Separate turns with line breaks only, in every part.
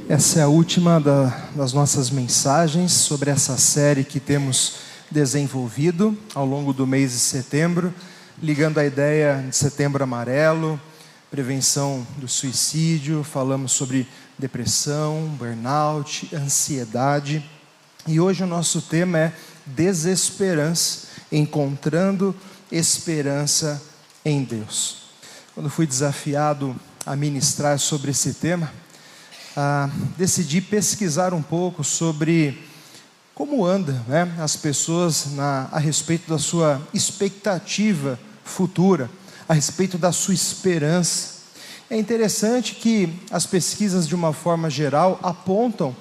Essa é a última das nossas mensagens sobre essa série que temos desenvolvido ao longo do mês de setembro, ligando a ideia de Setembro Amarelo, prevenção do suicídio, falamos sobre depressão, burnout, ansiedade. E hoje o nosso tema é desesperança, encontrando esperança em Deus. Quando fui desafiado a ministrar sobre esse tema, decidi pesquisar um pouco sobre como andam, as pessoas a respeito da sua expectativa futura, a respeito da sua esperança. É interessante que as pesquisas, de uma forma geral, apontam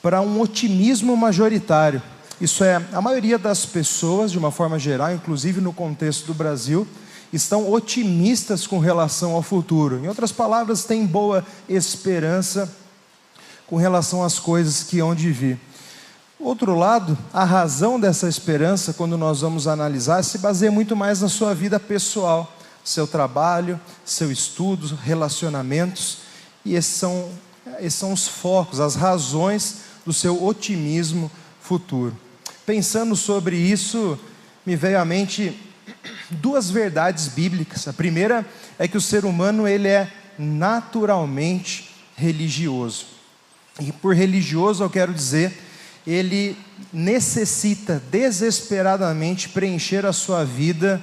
para um otimismo majoritário. Isso é, a maioria das pessoas, de uma forma geral, inclusive no contexto do Brasil, estão otimistas com relação ao futuro. Em outras palavras, têm boa esperança com relação às coisas que hão de vir. Outro lado, a razão dessa esperança, quando nós vamos analisar, se baseia muito mais na sua vida pessoal, seu trabalho, seu estudo, relacionamentos, e esses são os focos, as razões do seu otimismo futuro. Pensando sobre isso, me veio à mente duas verdades bíblicas. A primeira é que o ser humano ele é naturalmente religioso. E por religioso eu quero dizer, ele necessita desesperadamente preencher a sua vida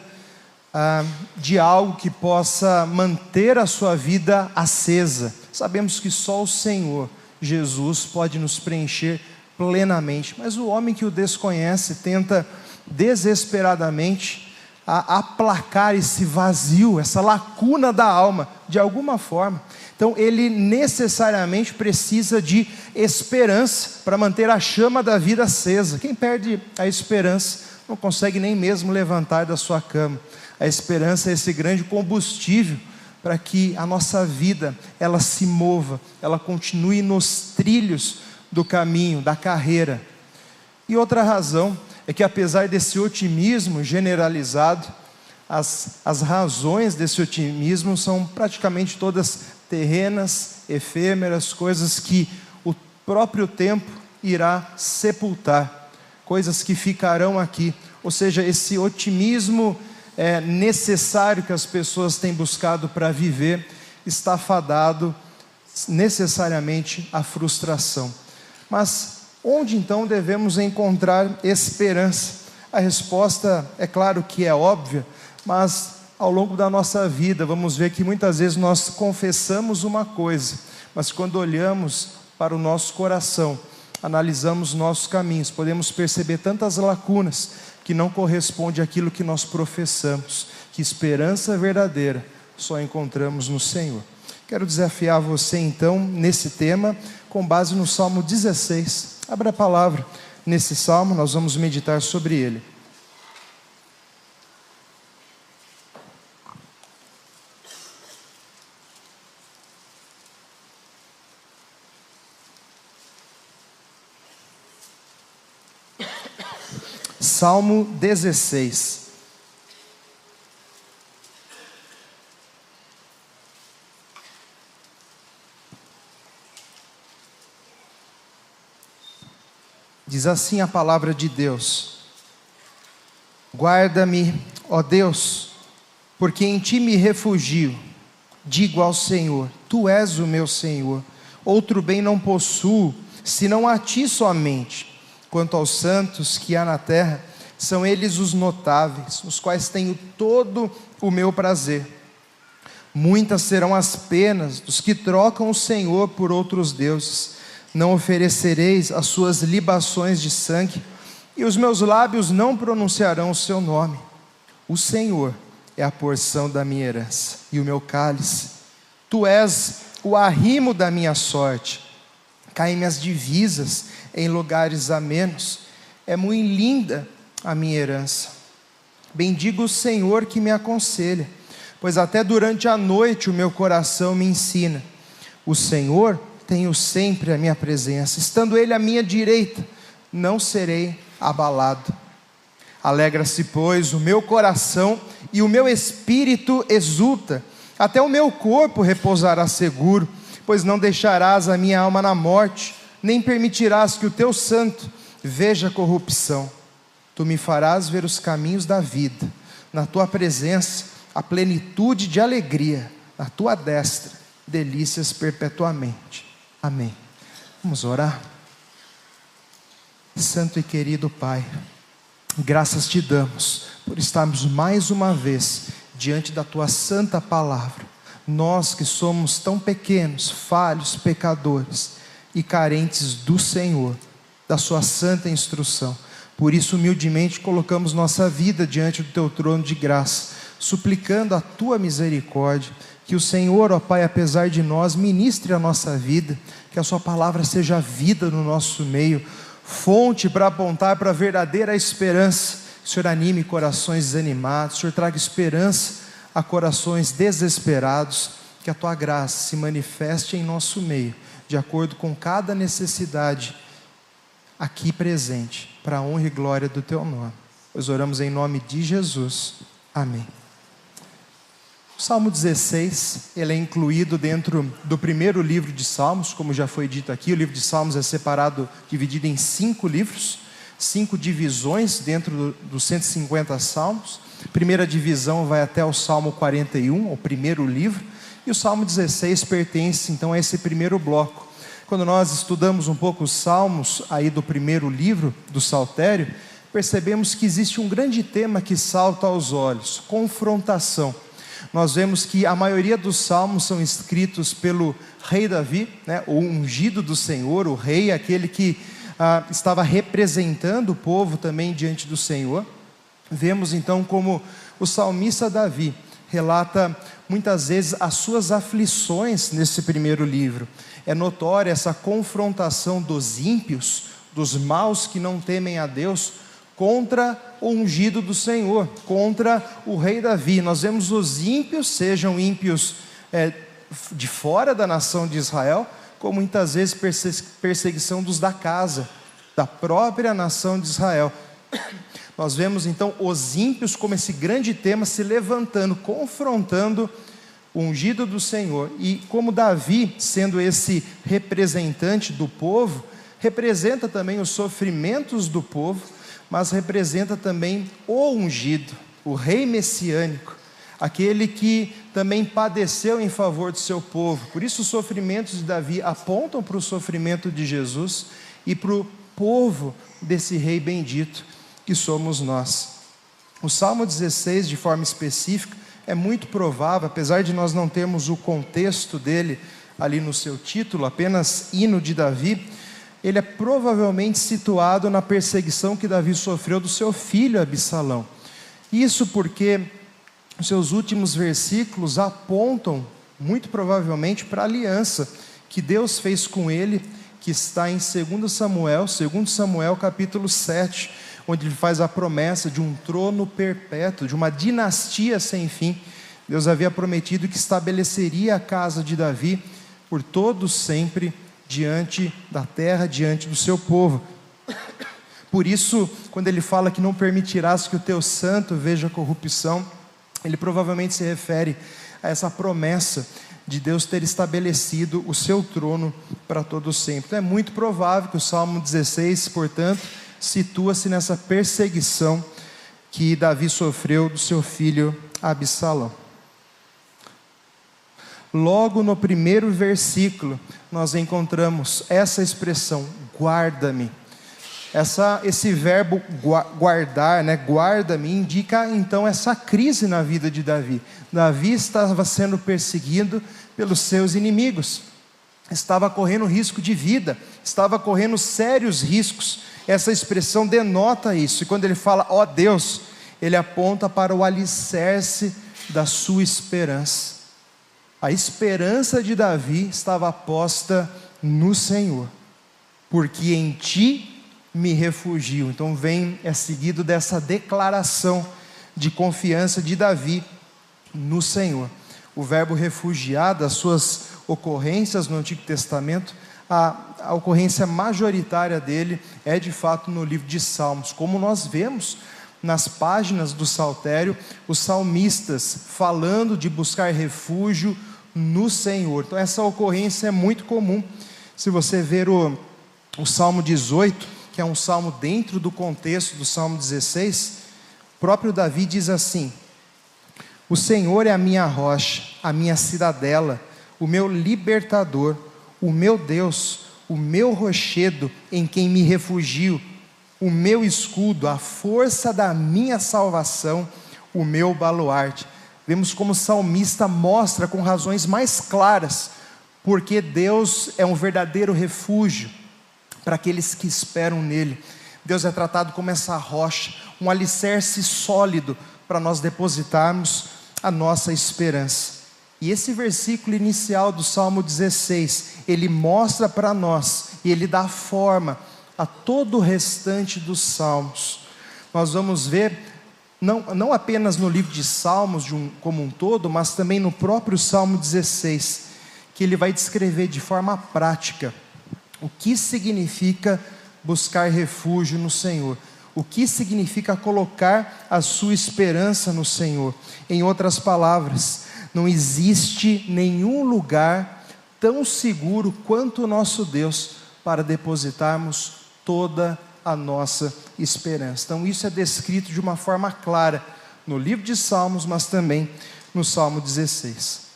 de algo que possa manter a sua vida acesa. Sabemos que só o Senhor Jesus pode nos preencher plenamente, mas o homem que o desconhece tenta desesperadamente aplacar esse vazio, essa lacuna da alma, de alguma forma. Então ele necessariamente precisa de esperança para manter a chama da vida acesa. Quem perde a esperança não consegue nem mesmo levantar da sua cama. A esperança é esse grande combustível para que a nossa vida ela se mova, ela continue nos trilhos do caminho, da carreira. E outra razão é que, apesar desse otimismo generalizado, as razões desse otimismo são praticamente todas terrenas, efêmeras, coisas que o próprio tempo irá sepultar, coisas que ficarão aqui. Ou seja, esse otimismo necessário que as pessoas têm buscado para viver está fadado necessariamente à frustração. Mas onde então devemos encontrar esperança? A resposta é claro que é óbvia, mas ao longo da nossa vida vamos ver que muitas vezes nós confessamos uma coisa, mas quando olhamos para o nosso coração, analisamos nossos caminhos, podemos perceber tantas lacunas que não corresponde àquilo que nós professamos, que esperança verdadeira só encontramos no Senhor. Quero desafiar você então nesse tema, com base no Salmo 16. Abra a palavra nesse Salmo, nós vamos meditar sobre ele. Salmo 16. Diz assim a palavra de Deus: guarda-me, ó Deus, porque em ti me refugio. Digo ao Senhor, tu és o meu Senhor. Outro bem não possuo, senão a ti somente. Quanto aos santos que há na terra, são eles os notáveis, os quais tenho todo o meu prazer. Muitas serão as penas dos que trocam o Senhor por outros deuses. Não oferecereis as suas libações de sangue, e os meus lábios não pronunciarão o seu nome. O Senhor é a porção da minha herança e o meu cálice. Tu és o arrimo da minha sorte. Caem as divisas em lugares amenos. É muito linda a minha herança. Bendigo o Senhor que me aconselha, pois até durante a noite o meu coração me ensina. O Senhor tenho sempre a minha presença. Estando Ele à minha direita, não serei abalado. Alegra-se, pois, o meu coração e o meu espírito exulta. Até o meu corpo repousará seguro, pois não deixarás a minha alma na morte, nem permitirás que o teu santo veja corrupção. Tu me farás ver os caminhos da vida, na tua presença a plenitude de alegria, na tua destra delícias perpetuamente. Amém. Vamos orar. Santo e querido Pai, graças te damos por estarmos mais uma vez diante da tua santa palavra. Nós que somos tão pequenos, falhos, pecadores e carentes do Senhor, da sua santa instrução. Por isso, humildemente, colocamos nossa vida diante do teu trono de graça, suplicando a tua misericórdia, que o Senhor, ó Pai, apesar de nós, ministre a nossa vida, que a sua palavra seja vida no nosso meio, fonte para apontar para a verdadeira esperança. Que o Senhor anime corações desanimados, o Senhor traga esperança a corações desesperados, que a tua graça se manifeste em nosso meio, de acordo com cada necessidade aqui presente, para a honra e glória do teu nome. Pois oramos em nome de Jesus. Amém. O Salmo 16, ele é incluído dentro do primeiro livro de Salmos, como já foi dito aqui. O livro de Salmos é separado, dividido em 5 livros, 5 divisões dentro dos 150 Salmos. A primeira divisão vai até o Salmo 41, o primeiro livro, e o Salmo 16 pertence então a esse primeiro bloco. Quando nós estudamos um pouco os Salmos aí do primeiro livro do Saltério, percebemos que existe um grande tema que salta aos olhos: confrontação. Nós vemos que a maioria dos salmos são escritos pelo rei Davi, o ungido do Senhor, o rei, aquele que estava representando o povo também diante do Senhor. Vemos então como o salmista Davi relata muitas vezes as suas aflições nesse primeiro livro. É notória essa confrontação dos ímpios, dos maus que não temem a Deus, contra o ungido do Senhor, contra o rei Davi. Nós vemos os ímpios, sejam ímpios de fora da nação de Israel, como muitas vezes perseguição dos da casa, da própria nação de Israel. Nós vemos então os ímpios como esse grande tema se levantando, confrontando o ungido do Senhor. E como Davi, sendo esse representante do povo, representa também os sofrimentos do povo, mas representa também o ungido, o rei messiânico, aquele que também padeceu em favor do seu povo. Por isso os sofrimentos de Davi apontam para o sofrimento de Jesus e para o povo desse rei bendito que somos nós. O Salmo 16, de forma específica, é muito provável, apesar de nós não termos o contexto dele ali no seu título, apenas hino de Davi, ele é provavelmente situado na perseguição que Davi sofreu do seu filho Absalão. Isso porque os seus últimos versículos apontam, muito provavelmente, para a aliança que Deus fez com ele, que está em 2 Samuel capítulo 7, onde ele faz a promessa de um trono perpétuo, de uma dinastia sem fim. Deus havia prometido que estabeleceria a casa de Davi por todos sempre, diante da terra, diante do seu povo. Por isso, quando ele fala que não permitirás que o teu santo veja corrupção, ele provavelmente se refere a essa promessa de Deus ter estabelecido o seu trono para todo sempre. Então é muito provável que o Salmo 16, portanto, situa-se nessa perseguição que Davi sofreu do seu filho Absalão. Logo no primeiro versículo, nós encontramos essa expressão, guarda-me. Esse verbo guardar, guarda-me, indica então essa crise na vida de Davi. Davi estava sendo perseguido pelos seus inimigos, estava correndo risco de vida, estava correndo sérios riscos. Essa expressão denota isso, e quando ele fala, ó Deus, ele aponta para o alicerce da sua esperança. A esperança de Davi estava posta no Senhor, porque em ti me refugio. Então é seguido dessa declaração de confiança de Davi no Senhor. O verbo refugiar, das suas ocorrências no Antigo Testamento, a ocorrência majoritária dele é de fato no livro de Salmos, como nós vemos nas páginas do Saltério, os salmistas falando de buscar refúgio no Senhor. Então essa ocorrência é muito comum. Se você ver o Salmo 18, que é um salmo dentro do contexto do Salmo 16, o próprio Davi diz assim: o Senhor é a minha rocha, a minha cidadela, o meu libertador, o meu Deus, o meu rochedo em quem me refugio, o meu escudo, a força da minha salvação, o meu baluarte. Vemos como o salmista mostra com razões mais claras porque Deus é um verdadeiro refúgio para aqueles que esperam nele. Deus é tratado como essa rocha, um alicerce sólido para nós depositarmos a nossa esperança. E esse versículo inicial do Salmo 16, ele mostra para nós, e ele dá forma a todo o restante dos Salmos. Nós vamos ver, não apenas no livro de Salmos como um todo, mas também no próprio Salmo 16, que ele vai descrever de forma prática o que significa buscar refúgio no Senhor, o que significa colocar a sua esperança no Senhor. Em outras palavras, não existe nenhum lugar tão seguro quanto o nosso Deus para depositarmos toda a nossa esperança. Então isso é descrito de uma forma clara no livro de Salmos, mas também no Salmo 16.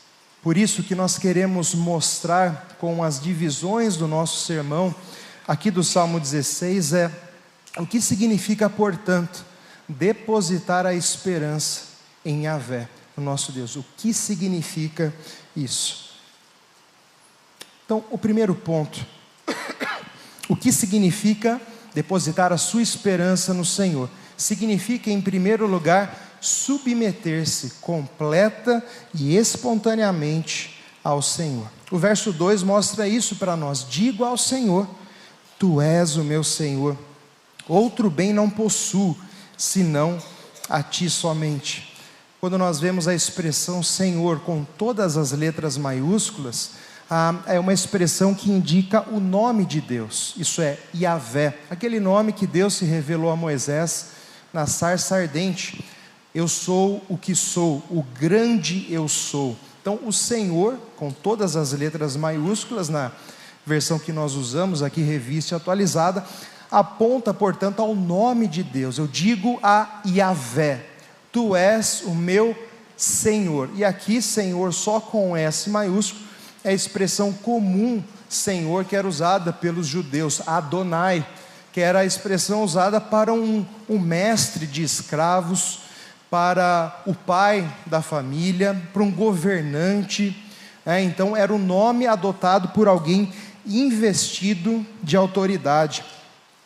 Por isso que nós queremos mostrar com as divisões do nosso sermão, aqui do Salmo 16, o que significa, portanto, depositar a esperança em Yahvé, o nosso Deus. O que significa isso? Então, o primeiro ponto, o que significa depositar a sua esperança no Senhor? Significa, em primeiro lugar, submeter-se completa e espontaneamente ao Senhor. O verso 2 mostra isso para nós: digo ao Senhor, tu és o meu Senhor, outro bem não possuo, senão a ti somente. Quando nós vemos a expressão Senhor com todas as letras maiúsculas, é uma expressão que indica o nome de Deus, isso é, Yahvé, aquele nome que Deus se revelou a Moisés na sarça ardente. Eu sou o que sou, o grande eu sou. Então o Senhor, com todas as letras maiúsculas, na versão que nós usamos aqui, revista e atualizada, aponta, portanto, ao nome de Deus. Eu digo a Yahvé, tu és o meu Senhor. E aqui Senhor só com S maiúsculo é a expressão comum Senhor que era usada pelos judeus, Adonai, que era a expressão usada para um mestre de escravos, para o pai da família, para um governante. Então era o nome adotado por alguém investido de autoridade.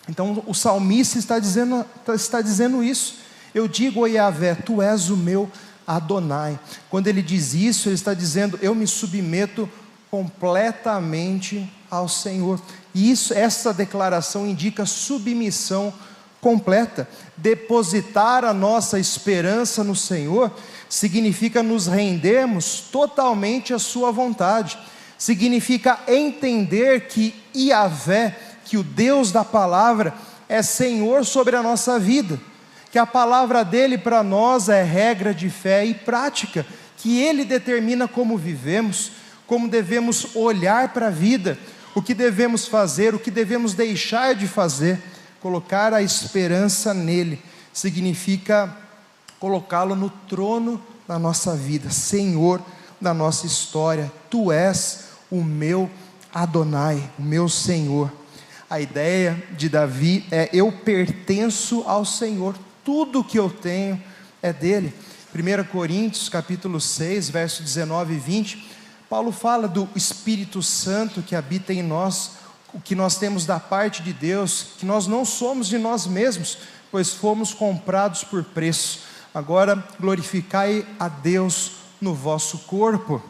Então o salmista está dizendo isso: eu digo a Yahvé, tu és o meu Adonai. Quando ele diz isso, ele está dizendo: eu me submeto completamente ao Senhor. E essa declaração indica submissão completa. Depositar a nossa esperança no Senhor significa nos rendermos totalmente à sua vontade, significa entender que Yahvé, que o Deus da palavra é Senhor sobre a nossa vida, que a palavra dele para nós é regra de fé e prática, que ele determina como vivemos, como devemos olhar para a vida, o que devemos fazer, o que devemos deixar de fazer. Colocar a esperança nele significa colocá-lo no trono da nossa vida, Senhor da nossa história. Tu és o meu Adonai, o meu Senhor. A ideia de Davi é: eu pertenço ao Senhor, tudo que eu tenho é dele. 1 Coríntios capítulo 6, verso 19 e 20, Paulo fala do Espírito Santo que habita em nós, o que nós temos da parte de Deus, que nós não somos de nós mesmos, pois fomos comprados por preço. Agora glorificai a Deus no vosso corpo.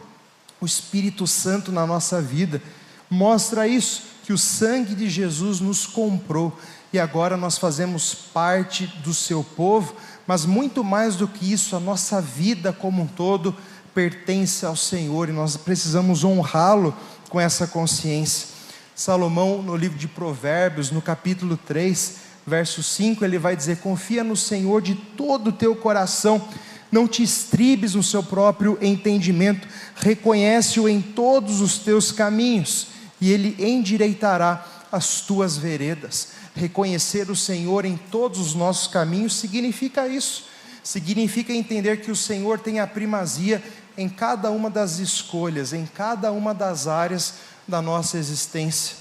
O Espírito Santo na nossa vida mostra isso, que o sangue de Jesus nos comprou, e agora nós fazemos parte do seu povo. Mas muito mais do que isso, a nossa vida como um todo pertence ao Senhor, e nós precisamos honrá-lo com essa consciência. Salomão, no livro de Provérbios, no capítulo 3, verso 5, ele vai dizer: confia no Senhor de todo o teu coração, não te estribes no seu próprio entendimento, reconhece-o em todos os teus caminhos, e Ele endireitará as tuas veredas. Reconhecer o Senhor em todos os nossos caminhos significa isso, significa entender que o Senhor tem a primazia em cada uma das escolhas, em cada uma das áreas da nossa existência.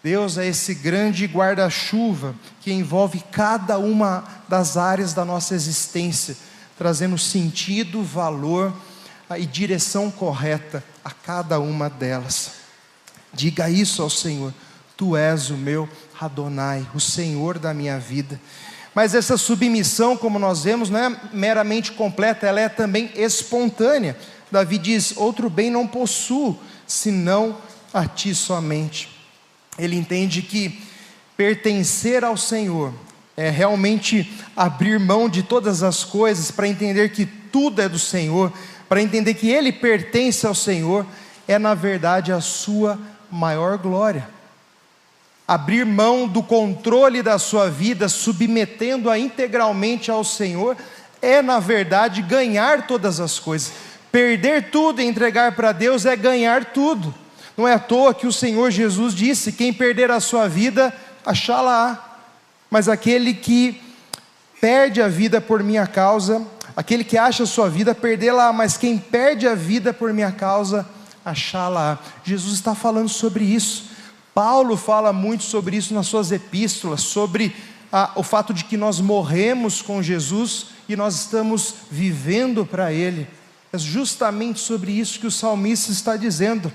Deus é esse grande guarda-chuva que envolve cada uma das áreas da nossa existência, trazendo sentido, valor e direção correta a cada uma delas. Diga isso ao Senhor: Tu és o meu Adonai, o Senhor da minha vida. Mas essa submissão, como nós vemos, não é meramente completa, ela é também espontânea. Davi diz: outro bem não possuo, senão a Ti somente. Ele entende que pertencer ao Senhor é realmente abrir mão de todas as coisas, para entender que tudo é do Senhor, para entender que Ele pertence ao Senhor, é na verdade a sua maior glória. Abrir mão do controle da sua vida, submetendo-a integralmente ao Senhor, é na verdade ganhar todas as coisas. Perder tudo e entregar para Deus é ganhar tudo. Não é à toa que o Senhor Jesus disse: quem perder a sua vida, achá-la-á. Mas aquele que perde a vida por minha causa, aquele que acha a sua vida, perdê-la-á. Mas quem perde a vida por minha causa, achá-la-á. Jesus está falando sobre isso. Paulo fala muito sobre isso nas suas epístolas, sobre o fato de que nós morremos com Jesus e nós estamos vivendo para Ele. É justamente sobre isso que o salmista está dizendo.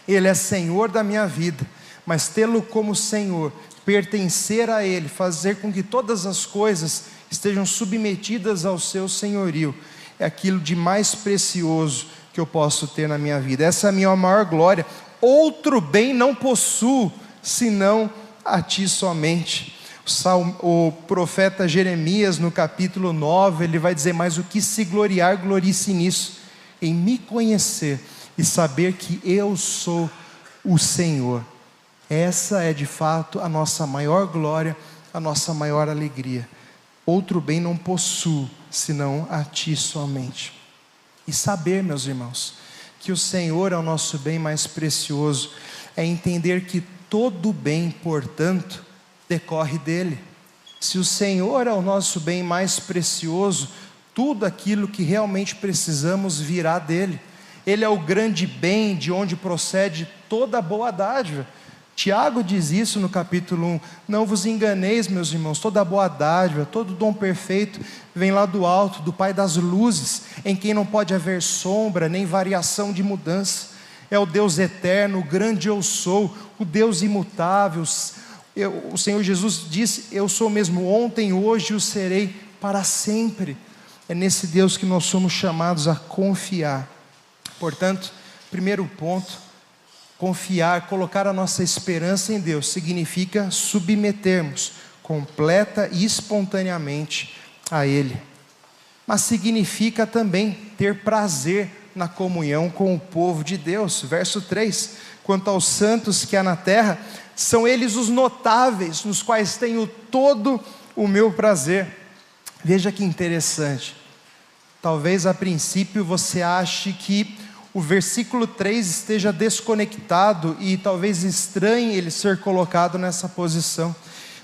Ele é Senhor da minha vida, mas tê-lo como Senhor, pertencer a Ele, fazer com que todas as coisas estejam submetidas ao seu senhorio, é aquilo de mais precioso que eu posso ter na minha vida. Essa é a minha maior glória. Outro bem não possuo, senão a Ti somente. O profeta Jeremias, no capítulo 9, ele vai dizer: mas o que se gloriar, glorie-se nisso, em me conhecer e saber que eu sou o Senhor. Essa é de fato a nossa maior glória, a nossa maior alegria. Outro bem não possuo, senão a Ti somente. E saber, meus irmãos, que o Senhor é o nosso bem mais precioso, é entender que todo bem, portanto, decorre dEle. Se o Senhor é o nosso bem mais precioso, tudo aquilo que realmente precisamos virá dEle. Ele é o grande bem de onde procede toda boa dádiva. Tiago diz isso no capítulo 1, não vos enganeis, meus irmãos, toda boa dádiva, todo dom perfeito, vem lá do alto, do Pai das luzes, em quem não pode haver sombra, nem variação de mudança. É o Deus eterno, o grande eu sou, o Deus imutável. O Senhor Jesus disse: eu sou mesmo ontem, hoje e o serei para sempre. É nesse Deus que nós somos chamados a confiar. Portanto, primeiro ponto, confiar, colocar a nossa esperança em Deus, significa submetermos completa e espontaneamente a Ele. Mas significa também ter prazer na comunhão com o povo de Deus. Verso 3, quanto aos santos que há na terra, são eles os notáveis, nos quais tenho todo o meu prazer. Veja que interessante, talvez a princípio você ache que o versículo 3 esteja desconectado e talvez estranhe ele ser colocado nessa posição,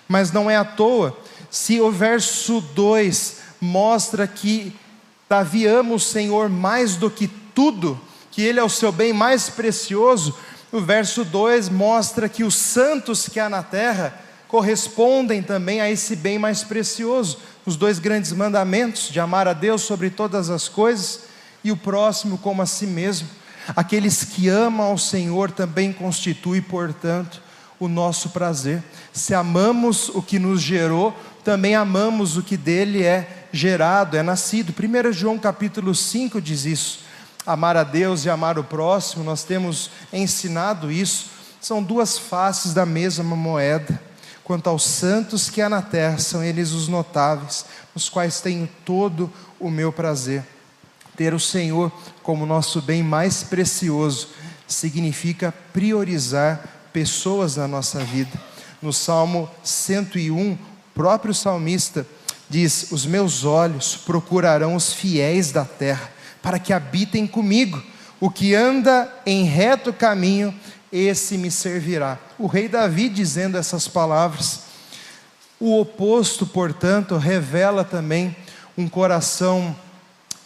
mas não é à toa. Se o verso 2 mostra que Davi ama o Senhor mais do que tudo, que Ele é o seu bem mais precioso, o verso 2 mostra que os santos que há na terra correspondem também a esse bem mais precioso. Os dois grandes mandamentos, de amar a Deus sobre todas as coisas e o próximo como a si mesmo. Aqueles que amam ao Senhor também constitui, portanto, o nosso prazer. Se amamos o que nos gerou, também amamos o que dele é gerado, é nascido. 1 João capítulo 5 diz isso. Amar a Deus e amar o próximo, nós temos ensinado isso, são duas faces da mesma moeda. Quanto aos santos que há na terra, são eles os notáveis, nos quais tenho todo o meu prazer. Ter o Senhor como nosso bem mais precioso significa priorizar pessoas na nossa vida. No Salmo 101, o próprio salmista diz: os meus olhos procurarão os fiéis da terra, para que habitem comigo. O que anda em reto caminho, esse me servirá. O rei Davi dizendo essas palavras. O oposto, portanto, revela também um coração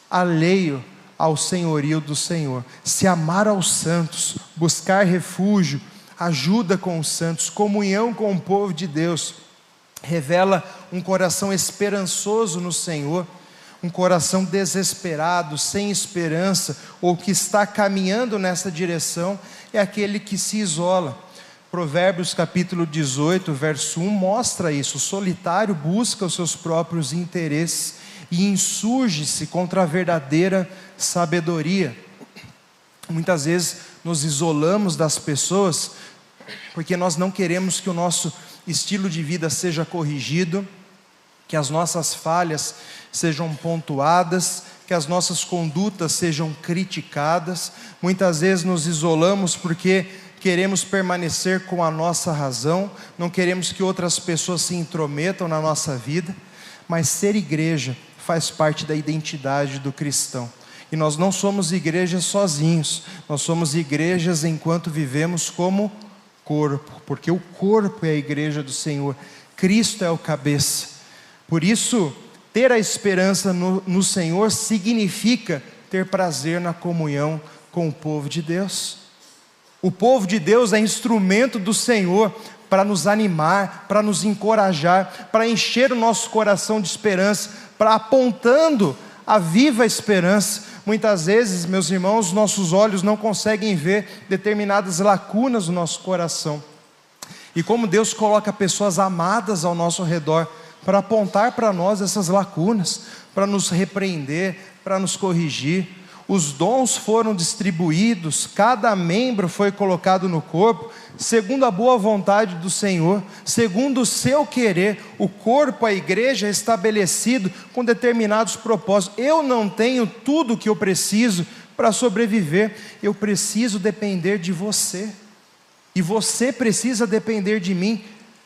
alheio ao senhorio do Senhor. Se amar aos santos, buscar refúgio, ajuda com os santos, comunhão com o povo de Deus, revela um coração esperançoso no Senhor. Um coração desesperado, sem esperança, ou que está caminhando nessa direção, é aquele que se isola. Provérbios capítulo 18, verso 1, mostra isso. O solitário busca os seus próprios interesses e insurge-se contra a verdadeira sabedoria. Muitas vezes nos isolamos das pessoas, porque nós não queremos que o nosso estilo de vida seja corrigido, que as nossas falhas sejam pontuadas, que as nossas condutas sejam criticadas. Muitas vezes nos isolamos porque queremos permanecer com a nossa razão, não queremos que outras pessoas se intrometam na nossa vida, mas ser igreja faz parte da identidade do cristão. E nós não somos igrejas sozinhos, nós somos igrejas enquanto vivemos como corpo, porque o corpo é a igreja do Senhor, Cristo é o cabeça. Por isso, ter a esperança no Senhor significa ter prazer na comunhão com o povo de Deus. O povo de Deus é instrumento do Senhor para nos animar, para nos encorajar, para encher o nosso coração de esperança, para apontando a viva esperança. Muitas vezes, meus irmãos, nossos olhos não conseguem ver determinadas lacunas no nosso coração. E como Deus coloca pessoas amadas ao nosso redor, para apontar para nós essas lacunas, para nos repreender, para nos corrigir. Os dons foram distribuídos, cada membro foi colocado no corpo, segundo a boa vontade do Senhor, segundo o seu querer. O corpo, a igreja, é estabelecido com determinados propósitos. Eu não tenho tudo o que eu preciso para sobreviver, eu preciso depender de você, e você precisa depender de mim.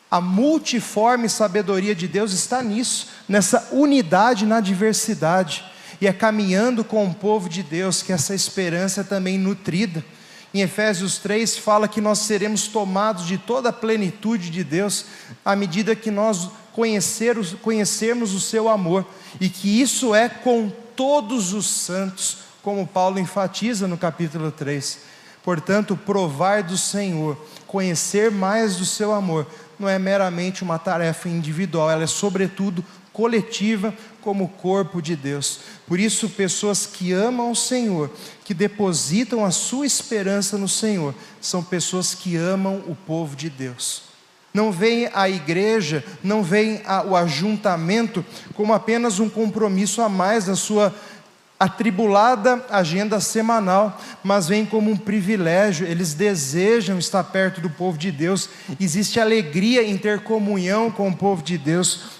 A multiforme sabedoria de Deus está nisso, nessa unidade na diversidade. E é caminhando com o povo de Deus que essa esperança é também nutrida. Em Efésios 3 fala que nós seremos tomados de toda a plenitude de Deus, à medida que nós conhecermos o seu amor. E que isso é com todos os santos, como Paulo enfatiza no capítulo 3. Portanto, provar do Senhor, conhecer mais do seu amor, não é meramente uma tarefa individual, ela é sobretudo coletiva, como o corpo de Deus. Por isso, pessoas que amam o Senhor, que depositam a sua esperança no Senhor, são pessoas que amam o povo de Deus. Não veem a igreja, não veem o ajuntamento como apenas um compromisso a mais da sua atribulada agenda semanal, mas vem como um privilégio. Eles desejam estar perto do povo de Deus, existe alegria em ter comunhão com o povo de Deus.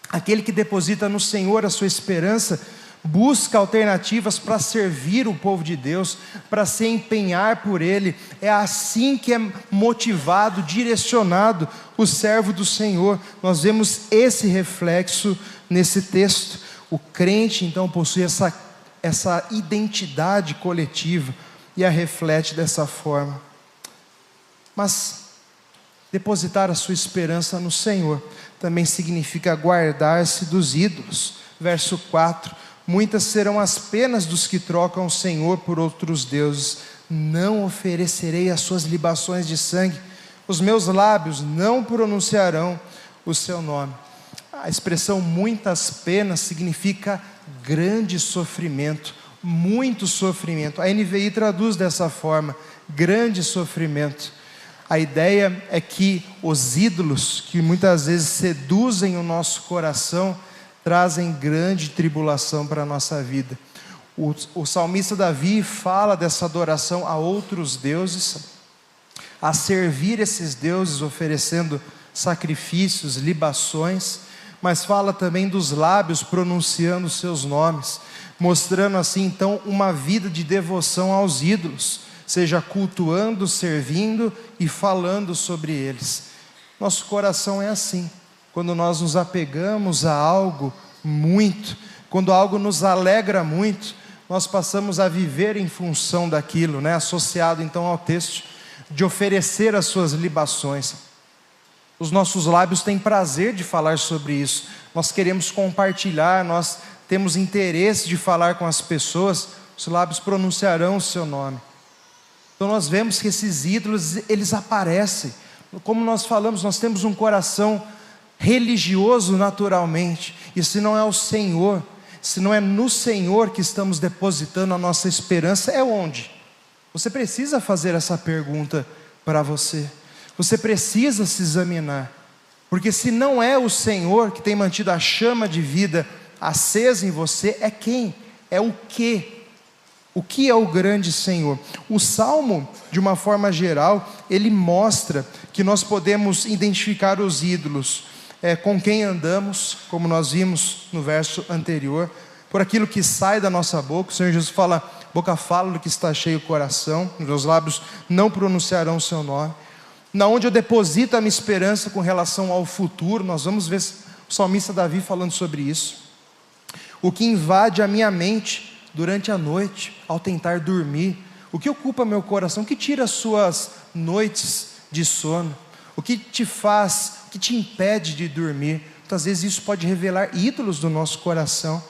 Aquele que deposita no Senhor a sua esperança, busca alternativas para servir o povo de Deus, para se empenhar por Ele. É assim que é motivado, direcionado o servo do Senhor. Nós vemos esse reflexo nesse texto. O crente então possui essa identidade coletiva e a reflete dessa forma. Mas depositar a sua esperança no Senhor também significa guardar-se dos ídolos. Verso 4: muitas serão as penas dos que trocam o Senhor por outros deuses. Não oferecerei as suas libações de sangue, os meus lábios não pronunciarão o seu nome. A expressão muitas penas significa grande sofrimento, muito sofrimento. A NVI traduz dessa forma, grande sofrimento. A ideia é que os ídolos, que muitas vezes seduzem o nosso coração, trazem grande tribulação para a nossa vida. O salmista Davi fala dessa adoração a outros deuses, a servir esses deuses oferecendo sacrifícios, libações, mas fala também dos lábios pronunciando os seus nomes, mostrando assim então uma vida de devoção aos ídolos, seja cultuando, servindo e falando sobre eles. Nosso coração é assim, quando nós nos apegamos a algo muito, quando algo nos alegra muito, nós passamos a viver em função daquilo, né? Associado então ao texto, de oferecer as suas libações. Os nossos lábios têm prazer de falar sobre isso, nós queremos compartilhar, nós temos interesse de falar com as pessoas, os lábios pronunciarão o seu nome. Então nós vemos que esses ídolos, eles aparecem, como nós falamos, nós temos um coração religioso naturalmente, e se não é o Senhor, se não é no Senhor que estamos depositando a nossa esperança, é onde? Você precisa fazer essa pergunta para você, você precisa se examinar, porque se não é o Senhor que tem mantido a chama de vida acesa em você, é quem? É o quê? O que é o grande Senhor? O Salmo, de uma forma geral, ele mostra que nós podemos identificar os ídolos, com quem andamos, como nós vimos no verso anterior, por aquilo que sai da nossa boca. O Senhor Jesus fala, boca fala do que está cheio o coração, meus lábios não pronunciarão o seu nome. Na onde eu deposito a minha esperança com relação ao futuro, nós vamos ver o salmista Davi falando sobre isso. O que invade a minha mente durante a noite, ao tentar dormir, o que ocupa meu coração, o que tira as suas noites de sono, o que te faz, o que te impede de dormir. Muitas vezes isso pode revelar ídolos do nosso coração,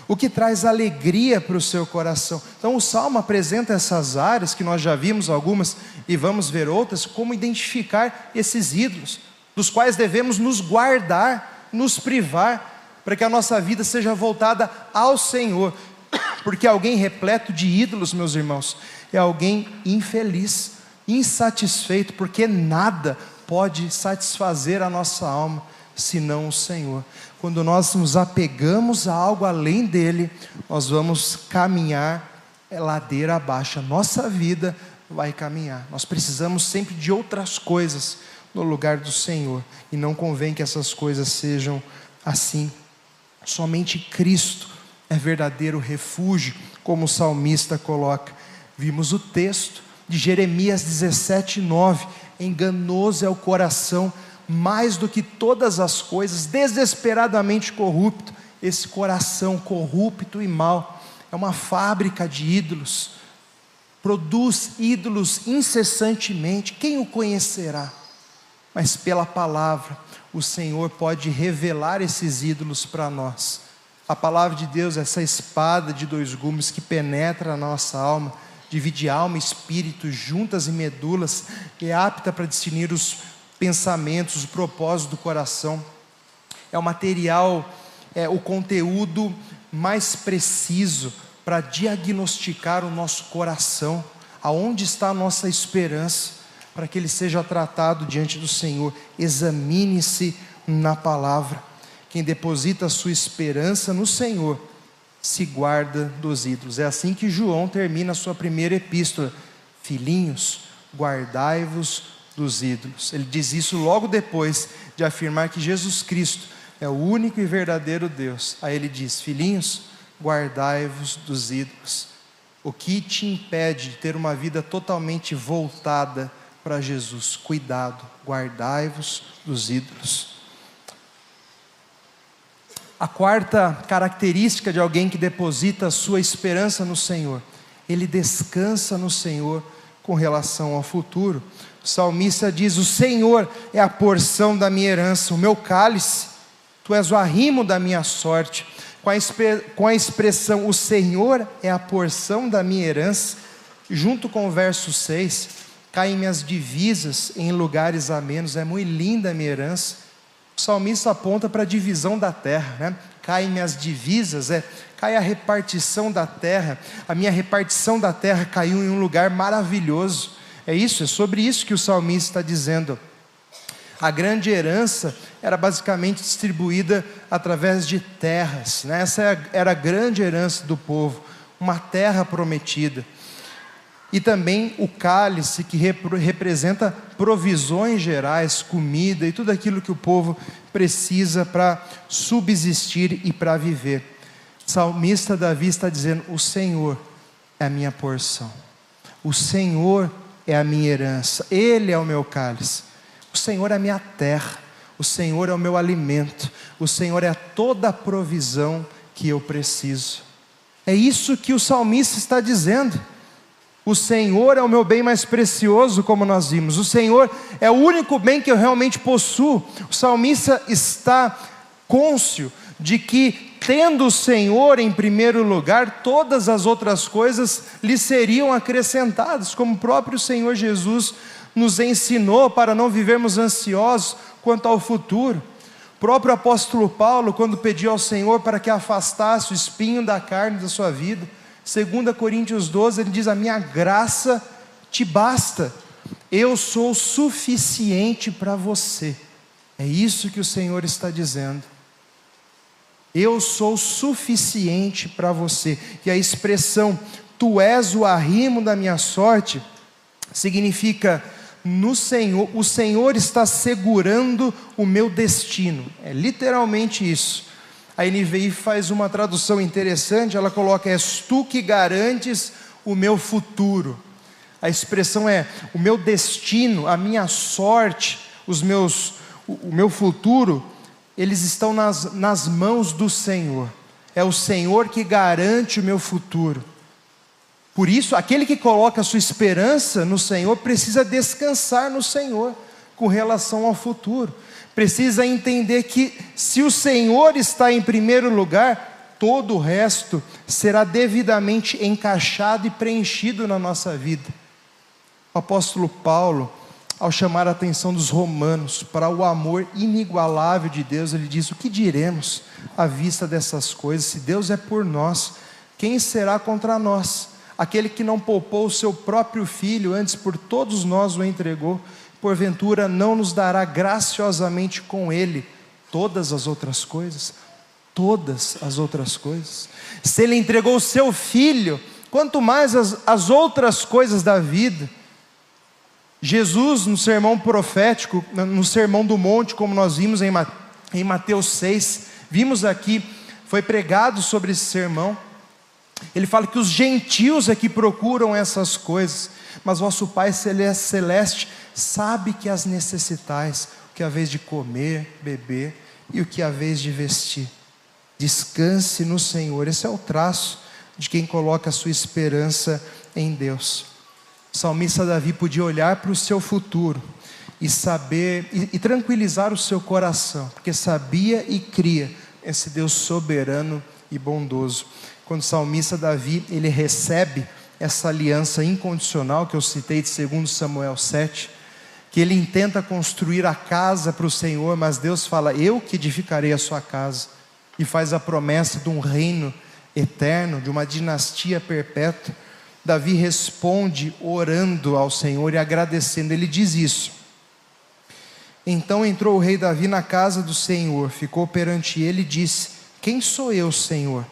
o que traz alegria para o seu coração. Então o Salmo apresenta essas áreas, que nós já vimos algumas e vamos ver outras, como identificar esses ídolos, dos quais devemos nos guardar, nos privar, para que a nossa vida seja voltada ao Senhor. Porque alguém repleto de ídolos, meus irmãos, é alguém infeliz, insatisfeito, porque nada pode satisfazer a nossa alma, senão o Senhor. Quando nós nos apegamos a algo além dele, nós vamos caminhar ladeira abaixo, a nossa vida vai caminhar. Nós precisamos sempre de outras coisas no lugar do Senhor, e não convém que essas coisas sejam assim. Somente Cristo é verdadeiro refúgio, como o salmista coloca. Vimos o texto de Jeremias 17:9, enganoso é o coração, mais do que todas as coisas, desesperadamente corrupto. Esse coração corrupto e mau é uma fábrica de ídolos, produz ídolos incessantemente. Quem o conhecerá? Mas pela palavra, o Senhor pode revelar esses ídolos para nós. A palavra de Deus é essa espada de dois gumes que penetra a nossa alma, divide alma e espírito, juntas e medulas, é apta para discernir os pensamentos, o propósito do coração. É o material, o conteúdo mais preciso para diagnosticar o nosso coração, aonde está a nossa esperança, para que ele seja tratado diante do Senhor. Examine-se na palavra. Quem deposita a sua esperança no Senhor se guarda dos ídolos. É assim que João termina a sua primeira epístola: filhinhos, guardai-vos dos ídolos. Ele diz isso logo depois de afirmar que Jesus Cristo é o único e verdadeiro Deus. Aí ele diz: filhinhos, guardai-vos dos ídolos. O que te impede de ter uma vida totalmente voltada para Jesus? Cuidado, guardai-vos dos ídolos. A quarta característica de alguém que deposita a sua esperança no Senhor: ele descansa no Senhor com relação ao futuro. O salmista diz: o Senhor é a porção da minha herança, o meu cálice, tu és o arrimo da minha sorte. Com a expressão, o Senhor é a porção da minha herança, junto com o verso 6, caem minhas divisas em lugares amenos. É muito linda a minha herança. O salmista aponta para a divisão da terra, né? Caem minhas divisas, cai a repartição da terra. A minha repartição da terra caiu em um lugar maravilhoso. É sobre isso que o salmista está dizendo. A grande herança era basicamente distribuída através de terras, né? Essa era a grande herança do povo, uma terra prometida. E também o cálice, que representa provisões gerais, comida e tudo aquilo que o povo precisa para subsistir e para viver. O salmista Davi está dizendo: o Senhor é a minha porção, o Senhor é a minha herança, Ele é o meu cálice, o Senhor é a minha terra, o Senhor é o meu alimento, o Senhor é toda a provisão que eu preciso. É isso que o salmista está dizendo. O Senhor é o meu bem mais precioso, como nós vimos. O Senhor é o único bem que eu realmente possuo. O salmista está cônscio de que, tendo o Senhor em primeiro lugar, todas as outras coisas lhe seriam acrescentadas, como o próprio Senhor Jesus nos ensinou para não vivermos ansiosos quanto ao futuro. O próprio apóstolo Paulo, quando pediu ao Senhor para que afastasse o espinho da carne da sua vida, 2 Coríntios 12, ele diz: a minha graça te basta, eu sou suficiente para você. É isso que o Senhor está dizendo. Eu sou suficiente para você. E a expressão, tu és o arrimo da minha sorte, significa, no Senhor, o Senhor está segurando o meu destino. É literalmente isso. A NVI faz uma tradução interessante, ela coloca: és tu que garantes o meu futuro. A expressão é: o meu destino, a minha sorte, o meu futuro, eles estão nas mãos do Senhor. É o Senhor que garante o meu futuro. Por isso, aquele que coloca a sua esperança no Senhor precisa descansar no Senhor com relação ao futuro. Precisa entender que, se o Senhor está em primeiro lugar, todo o resto será devidamente encaixado e preenchido na nossa vida. O apóstolo Paulo, ao chamar a atenção dos romanos para o amor inigualável de Deus, ele diz: o que diremos à vista dessas coisas? Se Deus é por nós, quem será contra nós? Aquele que não poupou o seu próprio filho, antes por todos nós o entregou, porventura não nos dará graciosamente com ele todas as outras coisas? Todas as outras coisas. Se ele entregou o seu filho, quanto mais as outras coisas da vida. Jesus, no sermão profético, no sermão do monte, como nós vimos em Mateus 6, vimos aqui, foi pregado sobre esse sermão. Ele fala que os gentios é que procuram essas coisas, mas vosso Pai Celeste sabe que as necessitais, o que é a vez de comer, beber e o que é a vez de vestir. Descanse no Senhor. Esse é o traço de quem coloca a sua esperança em Deus. O salmista Davi podia olhar para o seu futuro e saber, e tranquilizar o seu coração, porque sabia e cria esse Deus soberano e bondoso. Quando o salmista Davi, ele recebe essa aliança incondicional que eu citei de 2 Samuel 7, que ele intenta construir a casa para o Senhor, mas Deus fala: eu que edificarei a sua casa, e faz a promessa de um reino eterno, de uma dinastia perpétua. Davi responde orando ao Senhor e agradecendo. Ele diz isso: então entrou o rei Davi na casa do Senhor, ficou perante ele e disse: quem sou eu, Senhor?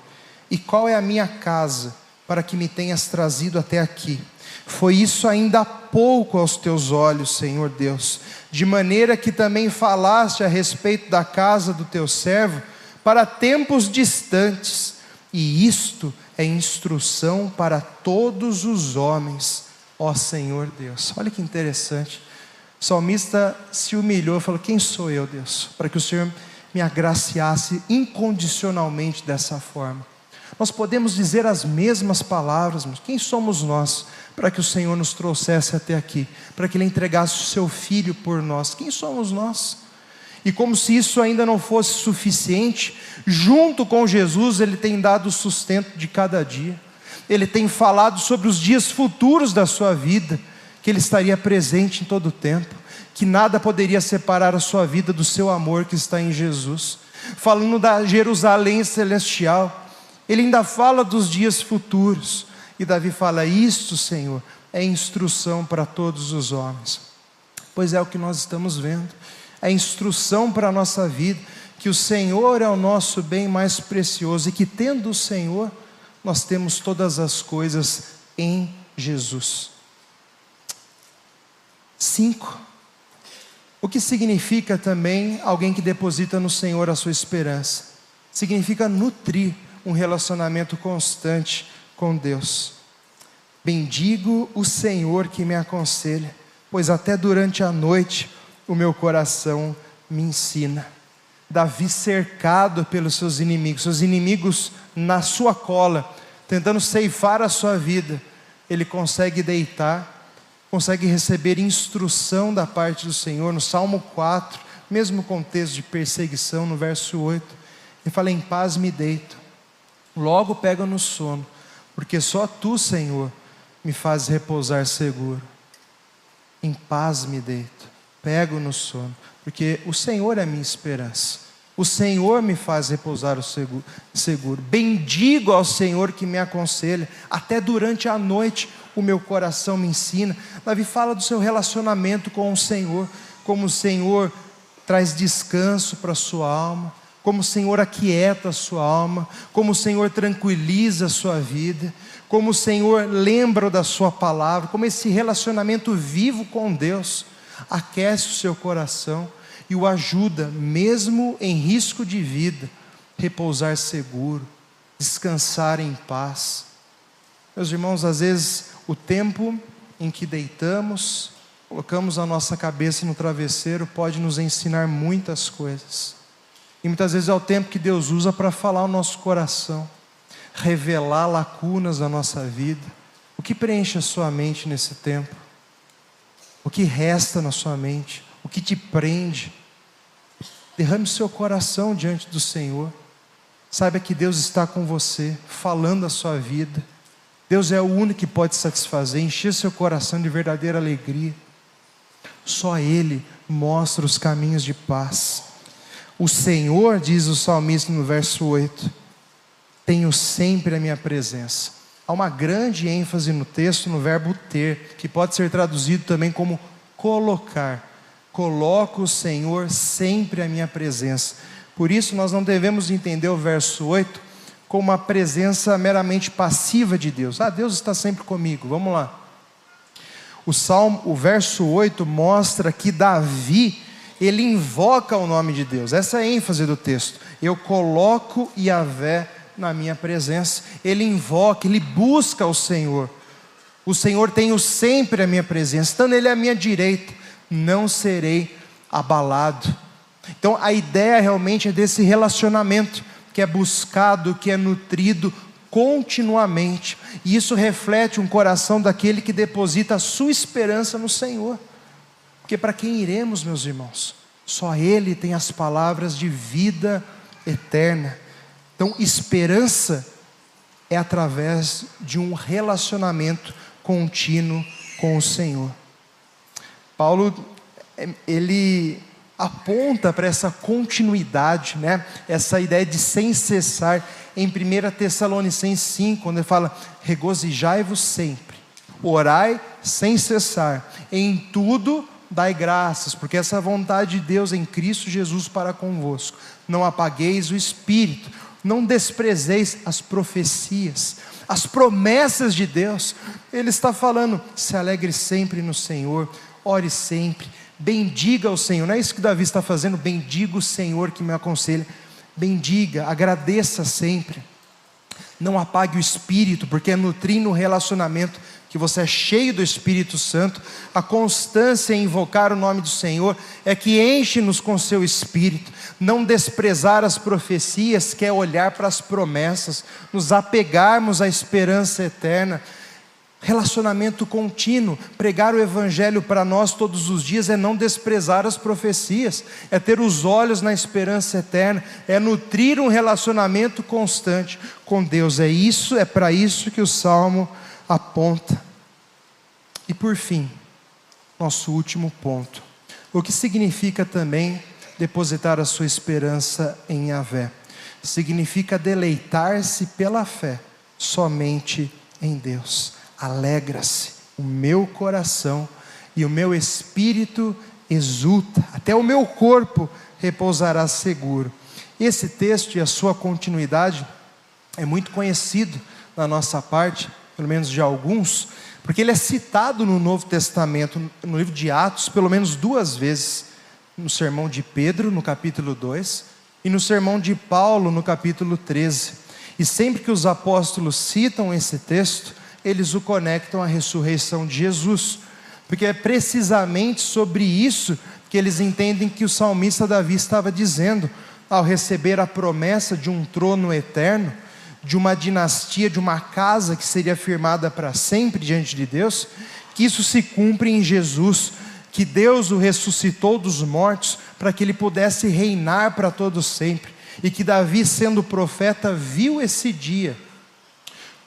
E qual é a minha casa, para que me tenhas trazido até aqui? Foi isso ainda há pouco aos teus olhos, Senhor Deus, de maneira que também falaste a respeito da casa do teu servo para tempos distantes, e isto é instrução para todos os homens, ó Senhor Deus. Olha que interessante. O salmista se humilhou e falou: quem sou eu, Deus, para que o Senhor me agraciasse incondicionalmente dessa forma? Nós podemos dizer as mesmas palavras, mas quem somos nós para que o Senhor nos trouxesse até aqui, para que Ele entregasse o seu Filho por nós? Quem somos nós? E como se isso ainda não fosse suficiente, junto com Jesus, Ele tem dado o sustento de cada dia. Ele tem falado sobre os dias futuros da sua vida, que Ele estaria presente em todo o tempo, que nada poderia separar a sua vida do seu amor que está em Jesus. Falando da Jerusalém celestial, Ele ainda fala dos dias futuros. E Davi fala: isto, Senhor, é instrução para todos os homens. Pois é o que nós estamos vendo. É instrução para a nossa vida, que o Senhor é o nosso bem mais precioso, e que tendo o Senhor, nós temos todas as coisas em Jesus. 5. O que significa também alguém que deposita no Senhor a sua esperança? Significa nutrir um relacionamento constante com Deus. Bendigo o Senhor que me aconselha, pois até durante a noite o meu coração me ensina. Davi cercado pelos seus inimigos na sua cola, tentando ceifar a sua vida, ele consegue deitar, consegue receber instrução da parte do Senhor. No Salmo 4, mesmo contexto de perseguição, no verso 8, ele fala: em paz me deito, logo pego no sono, porque só tu, Senhor, me fazes repousar seguro. Em paz me deito, pego no sono, porque o Senhor é a minha esperança. O Senhor me faz repousar o seguro. Bendigo ao Senhor que me aconselha. Até durante a noite o meu coração me ensina. Davi fala do seu relacionamento com o Senhor, como o Senhor traz descanso para a sua alma, como o Senhor aquieta a sua alma, como o Senhor tranquiliza a sua vida, como o Senhor lembra da sua palavra, como esse relacionamento vivo com Deus aquece o seu coração e o ajuda, mesmo em risco de vida, repousar seguro, descansar em paz. Meus irmãos, às vezes o tempo em que deitamos, colocamos a nossa cabeça no travesseiro, pode nos ensinar muitas coisas. E muitas vezes é o tempo que Deus usa para falar ao nosso coração, revelar lacunas da nossa vida. O que preenche a sua mente nesse tempo? O que resta na sua mente? O que te prende? Derrame o seu coração diante do Senhor. Saiba que Deus está com você, falando a sua vida. Deus é o único que pode satisfazer, encher seu coração de verdadeira alegria. Só Ele mostra os caminhos de paz. O Senhor, diz o salmista no verso 8, tenho sempre a minha presença. Há uma grande ênfase no texto, no verbo ter, que pode ser traduzido também como colocar. Coloco o Senhor sempre à minha presença. Por isso nós não devemos entender o verso 8 como uma presença meramente passiva de Deus. Deus está sempre comigo, vamos lá. O verso 8 mostra que Davi, ele invoca o nome de Deus. Essa é a ênfase do texto. Eu coloco Yahvé na minha presença. Ele invoca, ele busca o Senhor. O Senhor tem sempre a minha presença, estando Ele à minha direita, não serei abalado. Então a ideia realmente é desse relacionamento que é buscado, que é nutrido continuamente, e isso reflete um coração daquele que deposita a sua esperança no Senhor. Porque para quem iremos, meus irmãos? Só Ele tem as palavras de vida eterna. Então esperança é através de um relacionamento contínuo com o Senhor. Paulo, ele aponta para essa continuidade, essa ideia de sem cessar, em 1 Tessalonicenses 5, quando ele fala: regozijai-vos sempre, orai sem cessar, em tudo dai graças, porque essa é a vontade de Deus em Cristo Jesus para convosco. Não apagueis o Espírito, não desprezeis as profecias, as promessas de Deus. Ele está falando: se alegre sempre no Senhor, ore sempre, bendiga o Senhor. Não é isso que Davi está fazendo? Bendiga o Senhor que me aconselha. Bendiga, agradeça sempre. Não apague o Espírito, porque é nutrindo o relacionamento que você é cheio do Espírito Santo. A constância em invocar o nome do Senhor é que enche-nos com seu Espírito. Não desprezar as profecias, que é olhar para as promessas, nos apegarmos à esperança eterna. Relacionamento contínuo, pregar o Evangelho para nós todos os dias é não desprezar as profecias, é ter os olhos na esperança eterna, é nutrir um relacionamento constante com Deus. É para isso que o Salmo aponta. E por fim, nosso último ponto: o que significa também depositar a sua esperança em Yahvé? Significa deleitar-se pela fé somente em Deus. Alegra-se o meu coração e o meu espírito exulta, até o meu corpo repousará seguro. Esse texto e a sua continuidade é muito conhecido na nossa parte, pelo menos de alguns, porque ele é citado no Novo Testamento, no livro de Atos, pelo menos 2 vezes, no sermão de Pedro, no capítulo 2, e no sermão de Paulo, no capítulo 13. E sempre que os apóstolos citam esse texto, eles o conectam à ressurreição de Jesus, porque é precisamente sobre isso porque eles entendem que o salmista Davi estava dizendo, ao receber a promessa de um trono eterno, de uma dinastia, de uma casa que seria firmada para sempre diante de Deus, que isso se cumpre em Jesus, que Deus o ressuscitou dos mortos para que ele pudesse reinar para todo sempre, e que Davi, sendo profeta, viu esse dia,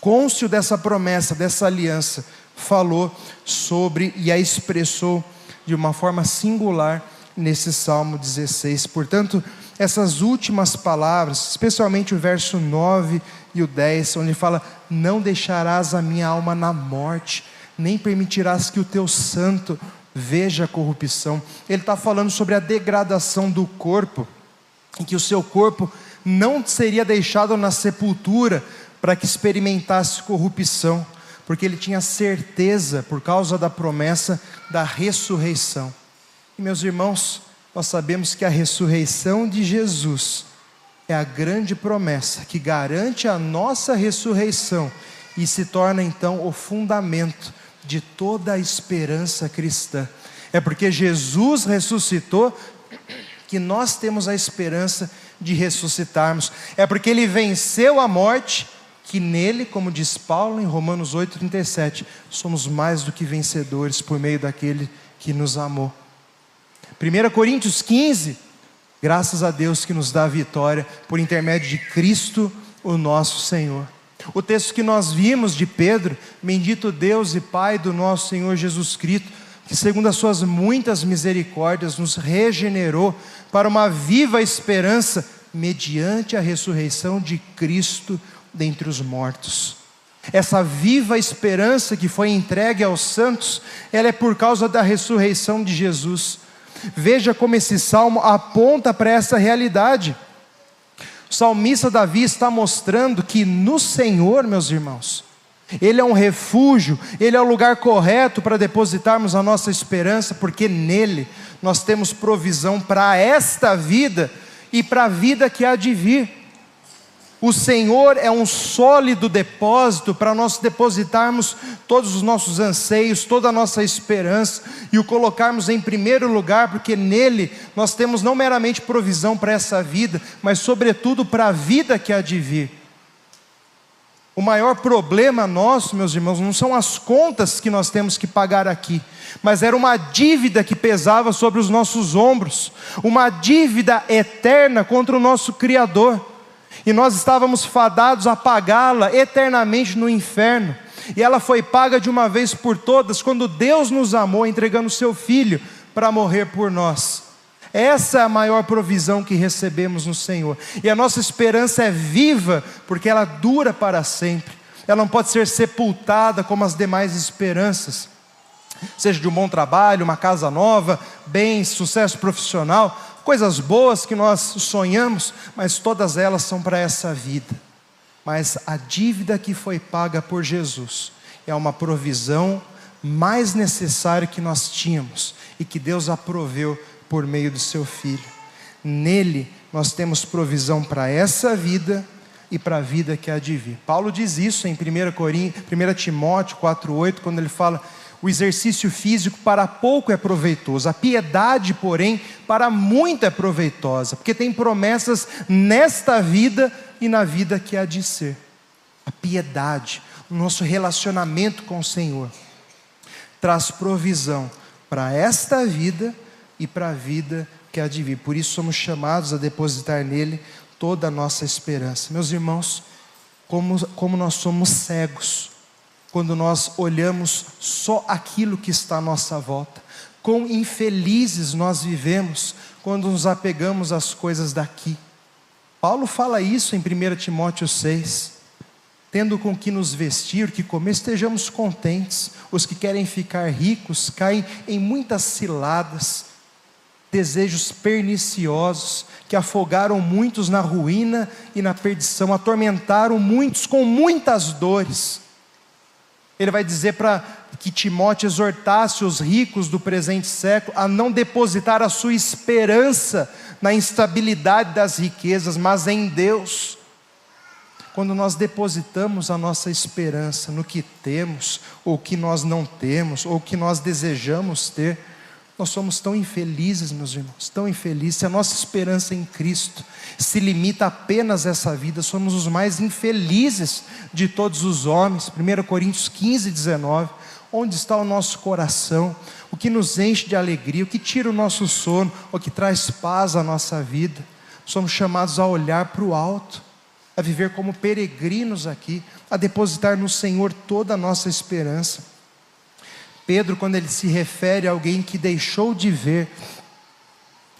cônscio dessa promessa, dessa aliança, falou sobre e a expressou de uma forma singular nesse Salmo 16. Portanto, essas últimas palavras, especialmente o verso 9 e o 10, onde fala: não deixarás a minha alma na morte, nem permitirás que o teu santo veja a corrupção. Ele está falando sobre a degradação do corpo, em que o seu corpo não seria deixado na sepultura para que experimentasse corrupção, porque ele tinha certeza, por causa da promessa da ressurreição. E meus irmãos, nós sabemos que a ressurreição de Jesus é a grande promessa que garante a nossa ressurreição e se torna então o fundamento de toda a esperança cristã. É porque Jesus ressuscitou que nós temos a esperança de ressuscitarmos. É porque ele venceu a morte que nele, como diz Paulo em Romanos 8,37, somos mais do que vencedores por meio daquele que nos amou. 1 Coríntios 15, graças a Deus que nos dá a vitória por intermédio de Cristo, o nosso Senhor. O texto que nós vimos de Pedro: bendito Deus e Pai do nosso Senhor Jesus Cristo, que segundo as suas muitas misericórdias nos regenerou para uma viva esperança mediante a ressurreição de Cristo dentre os mortos. Essa viva esperança que foi entregue aos santos, ela é por causa da ressurreição de Jesus. Veja como esse salmo aponta para essa realidade. O salmista Davi está mostrando que no Senhor, meus irmãos, Ele é um refúgio, Ele é o lugar correto para depositarmos a nossa esperança, porque nele nós temos provisão para esta vida e para a vida que há de vir. O Senhor é um sólido depósito para nós depositarmos todos os nossos anseios, toda a nossa esperança, e o colocarmos em primeiro lugar, porque nele nós temos não meramente provisão para essa vida, mas sobretudo para a vida que há de vir. O maior problema nosso, meus irmãos, não são as contas que nós temos que pagar aqui, mas era uma dívida que pesava sobre os nossos ombros, uma dívida eterna contra o nosso Criador. E nós estávamos fadados a pagá-la eternamente no inferno. E ela foi paga de uma vez por todas, quando Deus nos amou, entregando o seu Filho para morrer por nós. Essa é a maior provisão que recebemos no Senhor. E a nossa esperança é viva, porque ela dura para sempre. Ela não pode ser sepultada como as demais esperanças. Seja de um bom trabalho, uma casa nova, bens, sucesso profissional, coisas boas que nós sonhamos, mas todas elas são para essa vida. Mas a dívida que foi paga por Jesus é uma provisão mais necessária que nós tínhamos e que Deus aproveu por meio do seu Filho. Nele nós temos provisão para essa vida e para a vida que há de vir. Paulo diz isso em 1 Timóteo 4,8, quando ele fala: o exercício físico para pouco é proveitoso, a piedade, porém, para muito é proveitosa, porque tem promessas nesta vida e na vida que há de ser. A piedade, o nosso relacionamento com o Senhor, traz provisão para esta vida e para a vida que há de vir. Por isso somos chamados a depositar nele toda a nossa esperança. Meus irmãos, como nós somos cegos quando nós olhamos só aquilo que está à nossa volta. Quão infelizes nós vivemos quando nos apegamos às coisas daqui. Paulo fala isso em 1 Timóteo 6. Tendo com que nos vestir, que comer, estejamos contentes. Os que querem ficar ricos caem em muitas ciladas, desejos perniciosos, que afogaram muitos na ruína e na perdição, atormentaram muitos com muitas dores. Ele vai dizer para que Timóteo exortasse os ricos do presente século a não depositar a sua esperança na instabilidade das riquezas, mas em Deus. Quando nós depositamos a nossa esperança no que temos, ou que nós não temos, ou que nós desejamos ter, Nós somos tão infelizes, meus irmãos, tão infelizes. Se a nossa esperança em Cristo se limita apenas a essa vida, somos os mais infelizes de todos os homens. 1 Coríntios 15, 19. Onde está o nosso coração? O que nos enche de alegria? O que tira o nosso sono? O que traz paz à nossa vida? Somos chamados a olhar para o alto, a viver como peregrinos aqui, a depositar no Senhor toda a nossa esperança. Pedro, quando ele se refere a alguém que deixou de ver,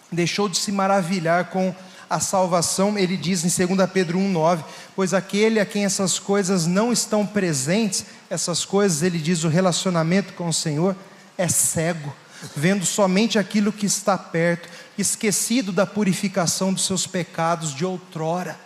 deixou de se maravilhar com a salvação, ele diz em 2 Pedro 1,9, pois aquele a quem essas coisas não estão presentes, essas coisas, ele diz, o relacionamento com o Senhor, é cego, vendo somente aquilo que está perto, esquecido da purificação dos seus pecados de outrora.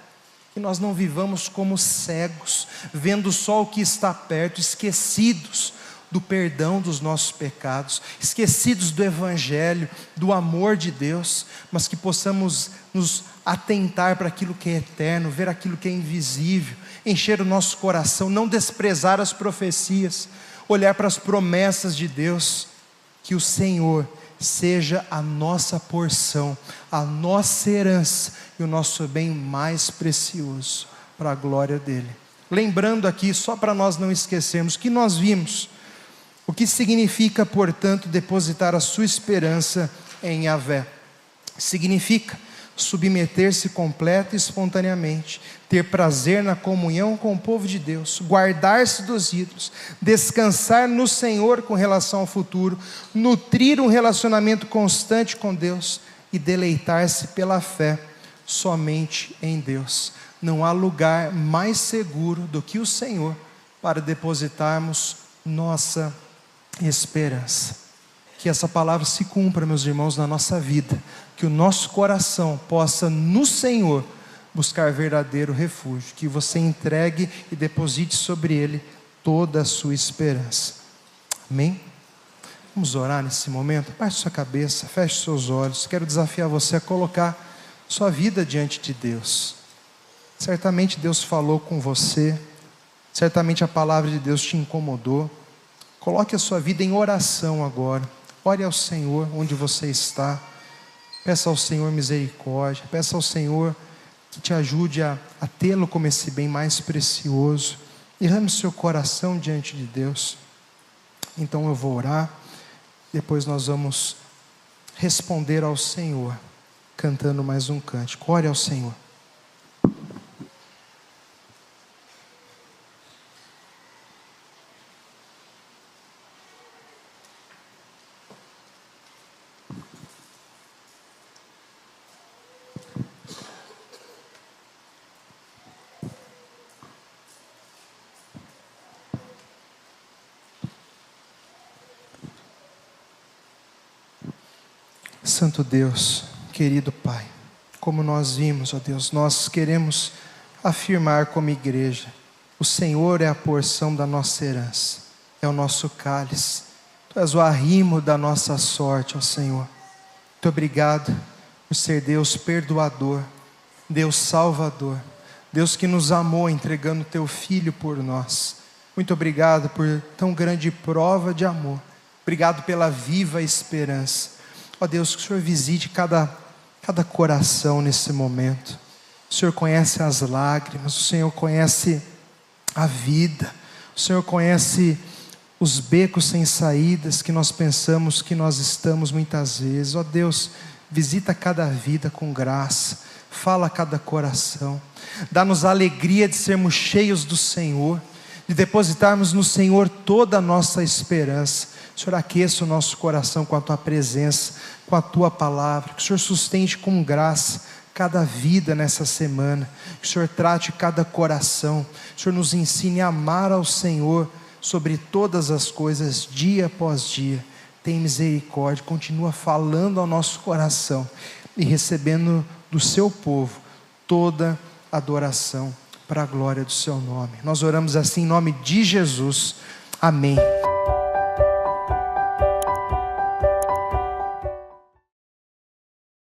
Que nós não vivamos como cegos, vendo só o que está perto, esquecidos do perdão dos nossos pecados, esquecidos do Evangelho, do amor de Deus, mas que possamos nos atentar para aquilo que é eterno, ver aquilo que é invisível, encher o nosso coração, não desprezar as profecias, olhar para as promessas de Deus. Que o Senhor seja a nossa porção, a nossa herança e o nosso bem mais precioso, para a glória dEle. Lembrando aqui, só para nós não esquecermos, que nós vimos o que significa, portanto, depositar a sua esperança em Yahvé. Significa submeter-se completa e espontaneamente, ter prazer na comunhão com o povo de Deus, guardar-se dos ídolos, descansar no Senhor com relação ao futuro, nutrir um relacionamento constante com Deus e deleitar-se pela fé somente em Deus. Não há lugar mais seguro do que o Senhor para depositarmos nossa esperança. Que essa palavra se cumpra, meus irmãos, na nossa vida, que o nosso coração possa no Senhor buscar verdadeiro refúgio, que você entregue e deposite sobre Ele toda a sua esperança. Amém? Vamos orar nesse momento. Baixe sua cabeça, feche seus olhos. Quero desafiar você a colocar sua vida diante de Deus. Certamente Deus falou com você, certamente a palavra de Deus te incomodou. Coloque a sua vida em oração agora. Ore ao Senhor onde você está. Peça ao Senhor misericórdia. Peça ao Senhor que te ajude a tê-lo como esse bem mais precioso. Derrame seu coração diante de Deus. Então eu vou orar. Depois nós vamos responder ao Senhor, cantando mais um cântico. Ore ao Senhor. Santo Deus, querido Pai, como nós vimos, ó Deus, nós queremos afirmar como igreja, o Senhor é a porção da nossa herança, é o nosso cálice, Tu és o arrimo da nossa sorte, ó Senhor. Muito obrigado por ser Deus perdoador, Deus salvador, Deus que nos amou entregando Teu Filho por nós. Muito obrigado por tão grande prova de amor, obrigado pela viva esperança. Ó Deus, que o Senhor visite cada coração nesse momento. O Senhor conhece as lágrimas, o Senhor conhece a vida, o Senhor conhece os becos sem saídas que nós pensamos que nós estamos muitas vezes. Ó Deus, visita cada vida com graça, fala a cada coração, dá-nos a alegria de sermos cheios do Senhor, de depositarmos no Senhor toda a nossa esperança. Senhor, aqueça o nosso coração com a Tua presença, com a Tua palavra, que o Senhor sustente com graça cada vida nessa semana, que o Senhor trate cada coração, que o Senhor nos ensine a amar ao Senhor sobre todas as coisas, dia após dia. Tem misericórdia, continua falando ao nosso coração e recebendo do Seu povo toda adoração para a glória do Seu nome. Nós oramos assim em nome de Jesus, amém.